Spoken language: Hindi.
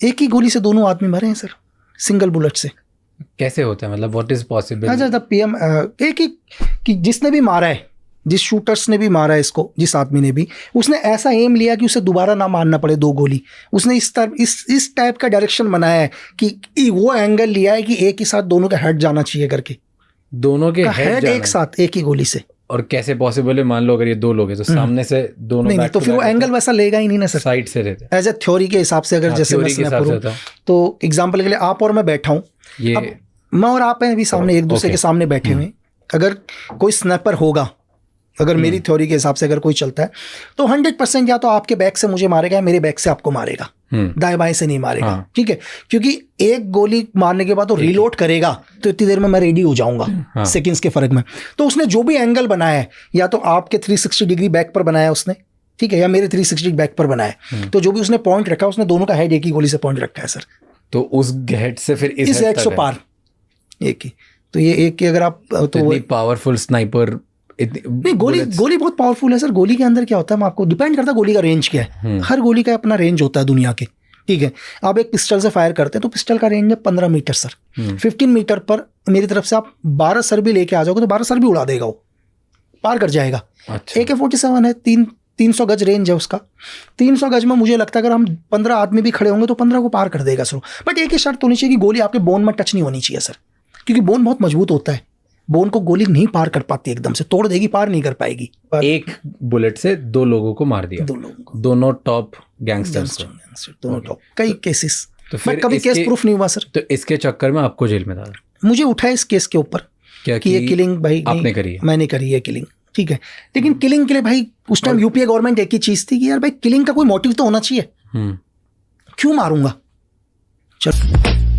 एक ही गोली से दोनों आदमी मरे हैं सर, सिंगल बुलेट से। कैसे होता है, मतलब व्हाट इज पॉसिबल? अच्छा पीएम एक ही कि जिसने भी मारा है, जिस शूटर्स ने भी मारा है इसको, जिस आदमी ने भी, उसने ऐसा एम लिया कि उसे दोबारा ना मारना पड़े 2 गोली। उसने इस टाइप का डायरेक्शन बनाया है कि वो एंगल लिया है कि एक ही साथ दोनों का हेड जाना चाहिए करके, दोनों के हेड एक साथ एक ही गोली से। और कैसे पॉसिबल है? मान लो अगर ये 2 लोग हैं तो सामने से दोनों नहीं तो फिर वो एंगल वैसा लेगा ही नहीं ना सर, साइड से रहते हैं। एज ए थ्योरी के हिसाब से अगर जैसे मैं करूँ तो एग्जाम्पल के लिए आप और मैं बैठा हूँ, ये मैं और आप हैं अभी सामने, एक दूसरे के सामने बैठे हुए, अगर कोई स्नैपर होगा, अगर मेरी थ्योरी के हिसाब से अगर कोई चलता है तो 100% या तो आपके बैक से मुझे मारेगा या मेरे बैक से आपको मारेगा, दाएं बाएं से नहीं मारेगा। ठीक है, क्योंकि एक गोली मारने के बाद वो रीलोड करेगा तो इतनी देर में मैं रेडी हो जाऊंगा, सेकंड्स के फर्क में। तो उसने जो भी एंगल बनाया है, या तो आपके 360 डिग्री बैक पर बनाया उसने, ठीक है, या मेरे 360 बैक पर बनाया, तो जो भी उसने पॉइंट रखा उसने दोनों का हेड एक ही गोली से पॉइंट रखा है सर। तो उस हेड से फिर इस हेड 100 पार एक ही, तो ये एक की अगर आप तो पावरफुल स्नाइपर नहीं, गोली बहुत पावरफुल है सर। गोली के अंदर क्या होता है, मैं आपको डिपेंड करता है गोली का रेंज क्या है। हर गोली का अपना रेंज होता है दुनिया के, ठीक है। आप एक पिस्टल से फायर करते हैं तो पिस्टल का रेंज है 15 मीटर सर। 15 मीटर पर मेरी तरफ से आप 12 सर भी लेके आ जाओगे तो 12 सर भी उड़ा देगा, वो पार कर जाएगा। AK-47 है, 300 गज रेंज है उसका। 300 गज में मुझे लगता है अगर हम 15 आदमी भी खड़े होंगे तो 15 को पार कर देगा सर। बट एक ही शर्त होनी चाहिए कि गोली आपके बोन में टच नहीं होनी चाहिए सर, क्योंकि बोन बहुत मजबूत होता है। बोन को गोली नहीं पार कर पाती, एकदम से तोड़ देगी, पार नहीं कर पाएगी। एक बुलेट से 2 लोगों को मार दिया, 2 लोगों को, दोनों टॉप गैंगस्टर्स को, दोनों टॉप। कई केसेस, तो फिर कभी केस प्रूफ नहीं हुआ सर। तो इसके चक्कर में आपको जेल में डाला? मुझे उठाया इस केस के ऊपर कि ये किलिंग भाई आपने करी है, मैंने करी है किलिंग, ठीक है। लेकिन किलिंग के लिए भाई उस टाइम यूपीए गवर्नमेंट एक ही चीज थी कि यार भाई किलिंग का कोई मोटिव तो होना चाहिए, क्यों मारूंगा। चल